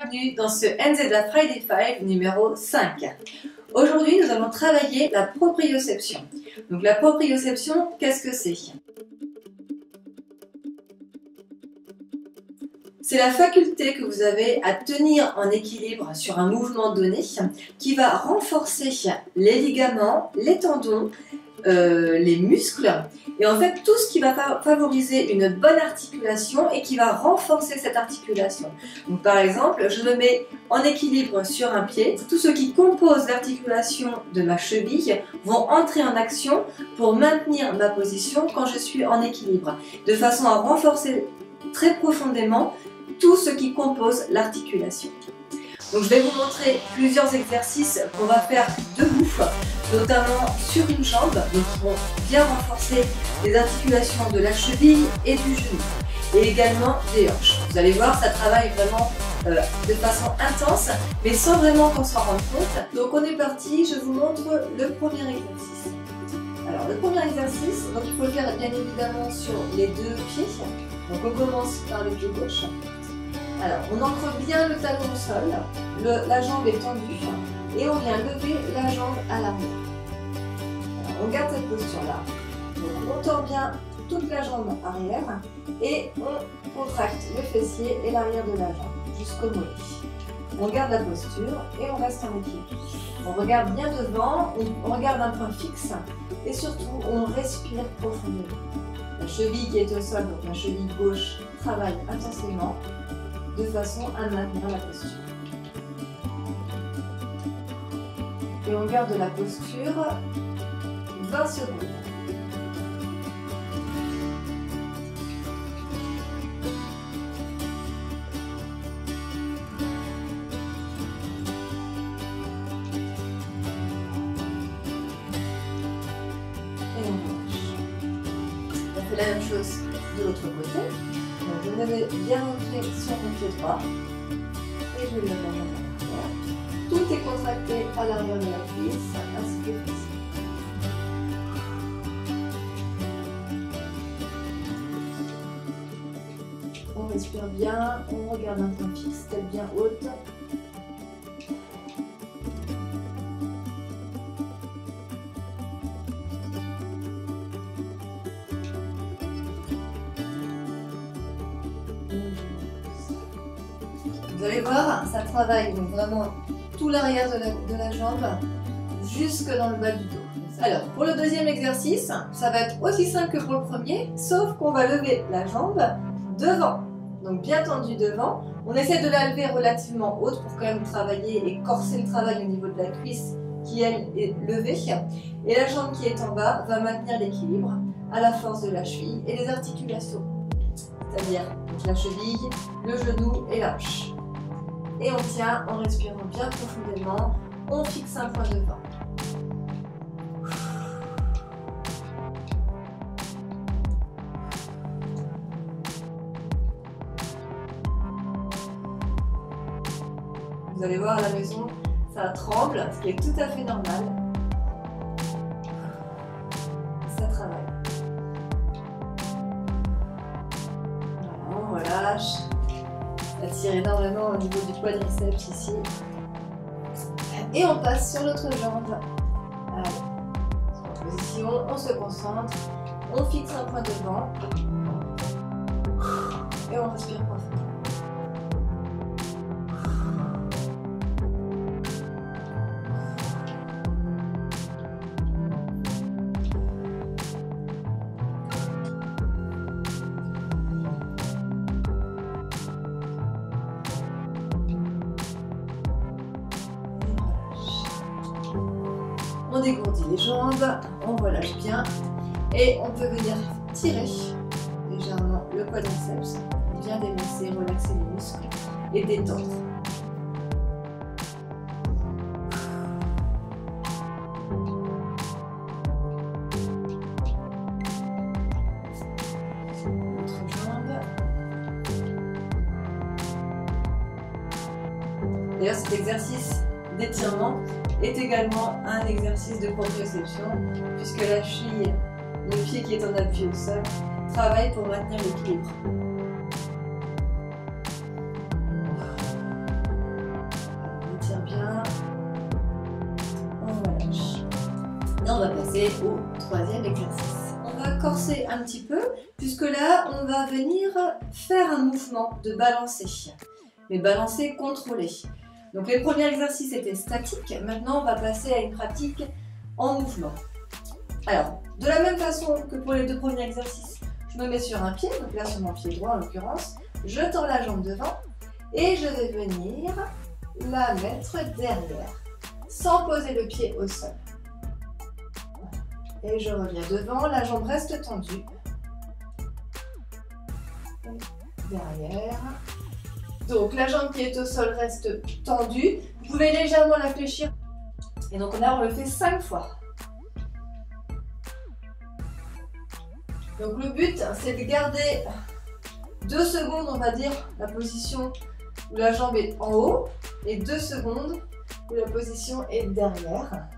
Bienvenue dans ce NZA Friday 5 numéro 5. Aujourd'hui, nous allons travailler la proprioception. Donc la proprioception, qu'est-ce que c'est? C'est la faculté que vous avez à tenir en équilibre sur un mouvement donné qui va renforcer les ligaments, les tendons, les muscles et en fait tout ce qui va favoriser une bonne articulation et qui va renforcer cette articulation. Donc par exemple, je me mets en équilibre sur un pied, tout ce qui compose l'articulation de ma cheville vont entrer en action pour maintenir ma position quand je suis en équilibre, de façon à renforcer très profondément tout ce qui compose l'articulation. Donc je vais vous montrer plusieurs exercices qu'on va faire debout, notamment sur une jambe, donc qui vont bien renforcer les articulations de la cheville et du genou, et également des hanches. Vous allez voir, ça travaille vraiment de façon intense, mais sans vraiment qu'on s'en rende compte. Donc on est parti, je vous montre le premier exercice. Alors le premier exercice, donc il faut le faire bien évidemment sur les deux pieds. Donc on commence par le pied gauche. Alors, on ancre bien le talon au sol, la jambe est tendue et on vient lever la jambe à l'arrière. On garde cette posture-là. On tord bien toute la jambe arrière et on contracte le fessier et l'arrière de la jambe jusqu'au mollet. On garde la posture et on reste en équilibre. On regarde bien devant, on regarde un point fixe et surtout on respire profondément. La cheville qui est au sol, donc la cheville gauche, travaille intensément de façon à maintenir la posture. Et on garde la posture 20 secondes. Et on relâche. On fait la même chose de l'autre côté. Donc, je me mets bien ancré sur mon pied droit et je lève la jambe à l'arrière. Tout est contracté à l'arrière de la cuisse ainsi que le fessier. On respire bien, on regarde un point fixe, tête bien haute. Vous allez voir, ça travaille donc vraiment tout l'arrière de la jambe jusque dans le bas du dos. Alors, pour le deuxième exercice, ça va être aussi simple que pour le premier, sauf qu'on va lever la jambe devant. Donc bien tendue devant. On essaie de la lever relativement haute pour quand même travailler et corser le travail au niveau de la cuisse qui, elle, est levée. Et la jambe qui est en bas va maintenir l'équilibre à la force de la cheville et des articulations. C'est-à-dire la cheville, le genou et la hanche. Et on tient en respirant bien profondément. On fixe un point devant. Vous allez voir à la maison, ça tremble, ce qui est tout à fait normal. Ça travaille. Voilà, on relâche. Ça tire énormément au niveau du quadriceps ici. Et on passe sur l'autre jambe. Allez. En position, on se concentre. On fixe un point devant. Et on respire profondément. On dégourdit les jambes, on relâche bien et on peut venir tirer légèrement le quadriceps, bien démasser, relaxer les muscles et détendre. L'autre jambe. D'ailleurs, cet exercice d'étirement est également un exercice de proprioception puisque la cheville, le pied qui est en appui au sol, travaille pour maintenir l'équilibre. Maintenant, on va passer au troisième exercice. On va corser un petit peu, puisque là, on va venir faire un mouvement de balancer, mais balancer contrôlé. Donc les premiers exercices étaient statiques, maintenant on va passer à une pratique en mouvement. Alors, de la même façon que pour les deux premiers exercices, je me mets sur un pied, donc là sur mon pied droit en l'occurrence, je tends la jambe devant et je vais venir la mettre derrière, sans poser le pied au sol. Et je reviens devant, la jambe reste tendue. Et derrière. Donc la jambe qui est au sol reste tendue. Vous pouvez légèrement la fléchir. Et donc là, on le fait 5 fois. Donc le but, c'est de garder 2 secondes, on va dire, la position où la jambe est en haut et 2 secondes où la position est derrière.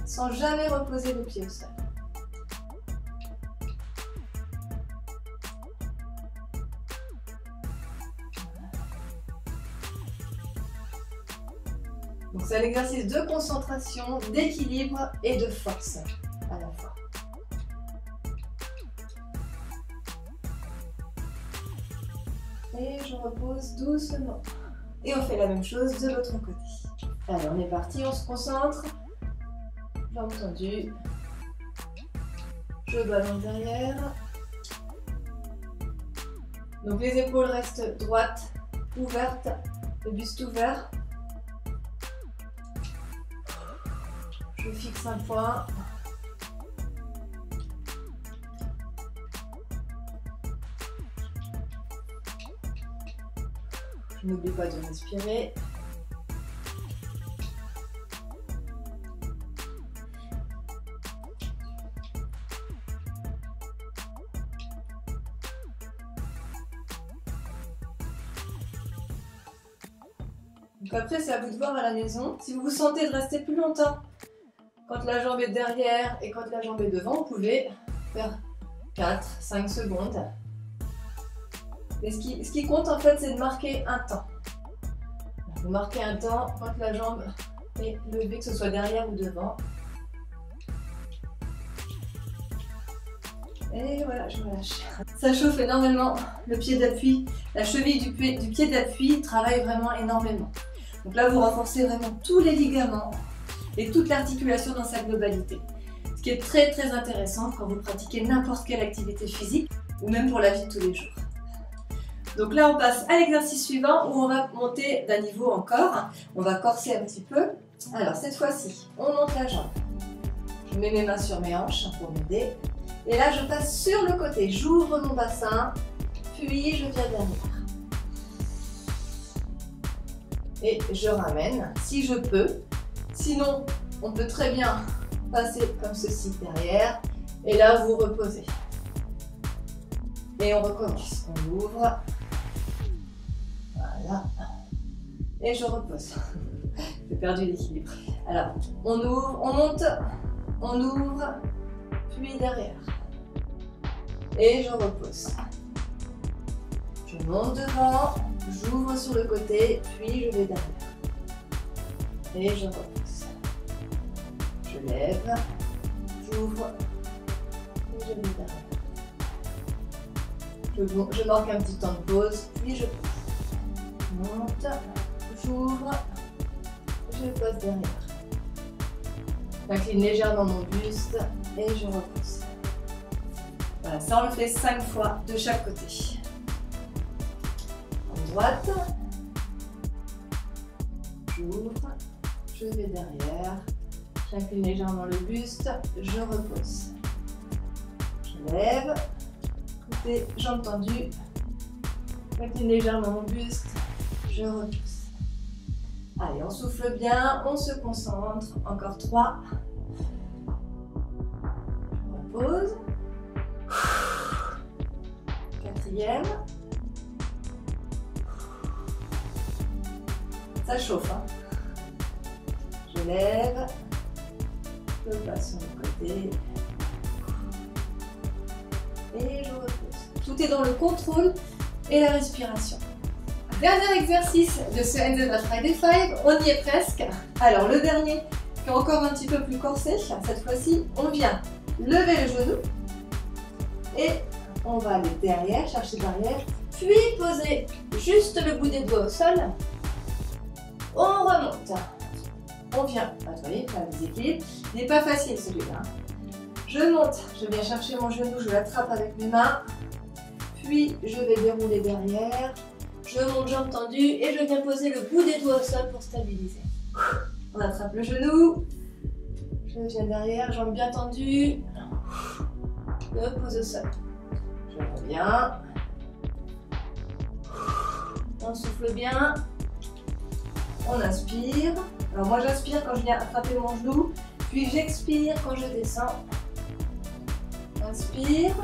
Sans jamais reposer le pied au sol. Donc c'est un exercice de concentration, d'équilibre et de force à la fois. Et je repose doucement. Et on fait la même chose de l'autre côté. Allez, on est parti, on se concentre. Jambes tendues. Je balance derrière. Donc les épaules restent droites, ouvertes, le buste ouvert. Je fixe un point. Je n'oublie pas de respirer. Donc après, c'est à vous de voir à la maison. Si vous vous sentez de rester plus longtemps quand la jambe est derrière et quand la jambe est devant, vous pouvez faire 4-5 secondes. Mais ce qui compte en fait, c'est de marquer un temps. Vous marquez un temps quand la jambe est levée, que ce soit derrière ou devant. Et voilà, je relâche. Ça chauffe énormément le pied d'appui. La cheville du pied d'appui travaille vraiment énormément. Donc là, vous renforcez vraiment tous les ligaments et toute l'articulation dans sa globalité. Ce qui est très très intéressant quand vous pratiquez n'importe quelle activité physique ou même pour la vie de tous les jours. Donc là, on passe à l'exercice suivant où on va monter d'un niveau encore. On va corser un petit peu. Alors cette fois-ci, on monte la jambe. Je mets mes mains sur mes hanches pour m'aider. Et là, je passe sur le côté. J'ouvre mon bassin, puis je viens derrière. Et je ramène, si je peux. Sinon, on peut très bien passer comme ceci derrière. Et là, vous reposez. Et on recommence. On ouvre. Voilà. Et je repose. J'ai perdu l'équilibre. Alors, on ouvre, on monte, on ouvre, puis derrière. Et je repose. Je monte devant, j'ouvre sur le côté, puis je vais derrière. Et je repose. Je lève, j'ouvre, et je vais derrière. Je marque un petit temps de pause, puis je pose. Je monte, j'ouvre, je pose derrière. J'incline légèrement mon buste et je repose. Voilà, ça on le fait 5 fois de chaque côté. En droite, j'ouvre, je vais derrière, j'incline légèrement le buste, je repose. Je lève, côté jambes tendues, j'incline légèrement mon buste, je repose. Allez, on souffle bien, on se concentre, encore 3. Je repose. 4e. Ça chauffe, hein. Je lève, je passe sur le côté et je repose. Tout est dans le contrôle et la respiration. Dernier exercice de ce NZF Friday 5, on y est presque. Alors le dernier, qui est encore un petit peu plus corsé, cette fois-ci, on vient lever le genou et on va aller derrière, chercher derrière, puis poser juste le bout des doigts au sol. On remonte. On vient, vous voyez, là, déséquilibre. Il n'est pas facile celui-là. Je monte, je viens chercher mon genou, je l'attrape avec mes mains. Puis je vais dérouler derrière. Je monte jambe tendue et je viens poser le bout des doigts au sol pour stabiliser. On attrape le genou. Je viens derrière, jambes bien tendues. Je pose au sol. Je reviens. On souffle bien. On inspire. Alors moi j'inspire quand je viens attraper mon genou. Puis j'expire quand je descends. Inspire.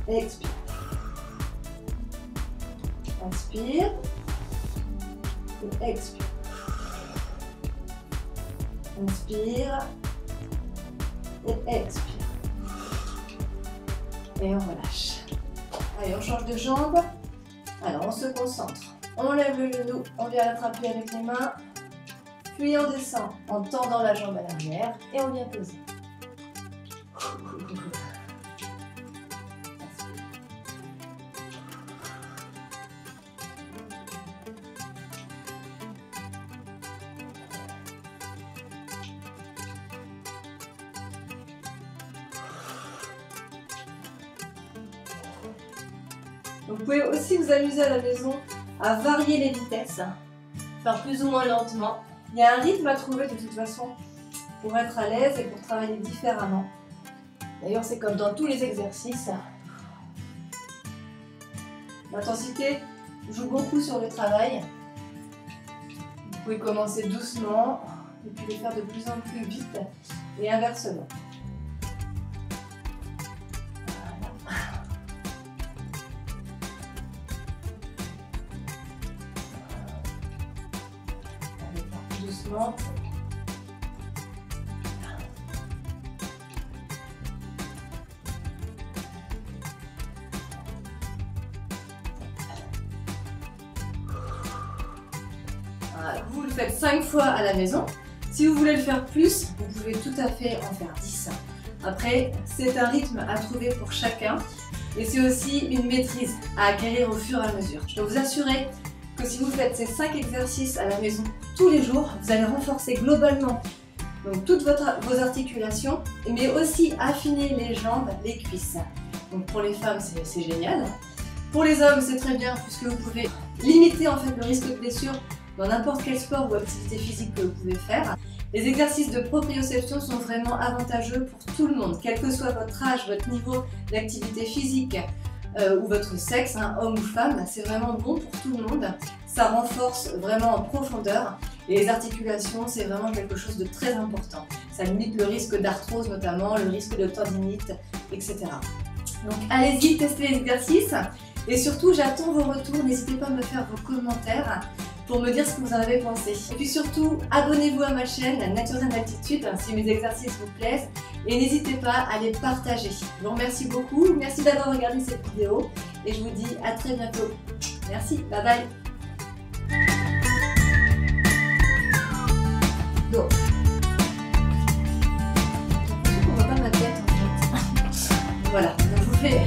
Expire. Inspire. Et expire. Inspire. Et expire. Et on relâche. Allez, on change de jambe. Alors on se concentre. On lève le genou, on vient l'attraper avec les mains. Puis on descend en tendant la jambe à l'arrière et on vient poser. Vous pouvez aussi vous amuser à la maison à varier les vitesses, faire plus ou moins lentement. Il y a un rythme à trouver de toute façon pour être à l'aise et pour travailler différemment. D'ailleurs, c'est comme dans tous les exercices. L'intensité joue beaucoup sur le travail. Vous pouvez commencer doucement et puis les faire de plus en plus vite et inversement. Doucement. Voilà, vous le faites 5 fois à la maison. Si vous voulez le faire plus, vous pouvez tout à fait en faire 10. Après, c'est un rythme à trouver pour chacun et c'est aussi une maîtrise à acquérir au fur et à mesure. Je peux vous assurer que si vous faites ces 5 exercices à la maison tous les jours, vous allez renforcer globalement donc, toutes vos articulations, mais aussi affiner les jambes, les cuisses. Donc pour les femmes, c'est génial. Pour les hommes, c'est très bien puisque vous pouvez limiter en fait le risque de blessure dans n'importe quel sport ou activité physique que vous pouvez faire. Les exercices de proprioception sont vraiment avantageux pour tout le monde, quel que soit votre âge, votre niveau d'activité physique ou votre sexe, homme ou femme, c'est vraiment bon pour tout le monde. Ça renforce vraiment en profondeur et les articulations, c'est vraiment quelque chose de très important. Ça limite le risque d'arthrose notamment, le risque de tendinite, etc. Donc allez-y, testez les exercices et surtout j'attends vos retours, n'hésitez pas à me faire vos commentaires pour me dire ce que vous en avez pensé. Et puis surtout, abonnez-vous à ma chaîne Nature Zen Attitude si mes exercices vous plaisent et n'hésitez pas à les partager. Je vous remercie beaucoup, merci d'avoir regardé cette vidéo et je vous dis à très bientôt. Merci, bye bye. Donc, on voit pas ma tête en fait. Voilà, donc je vous fais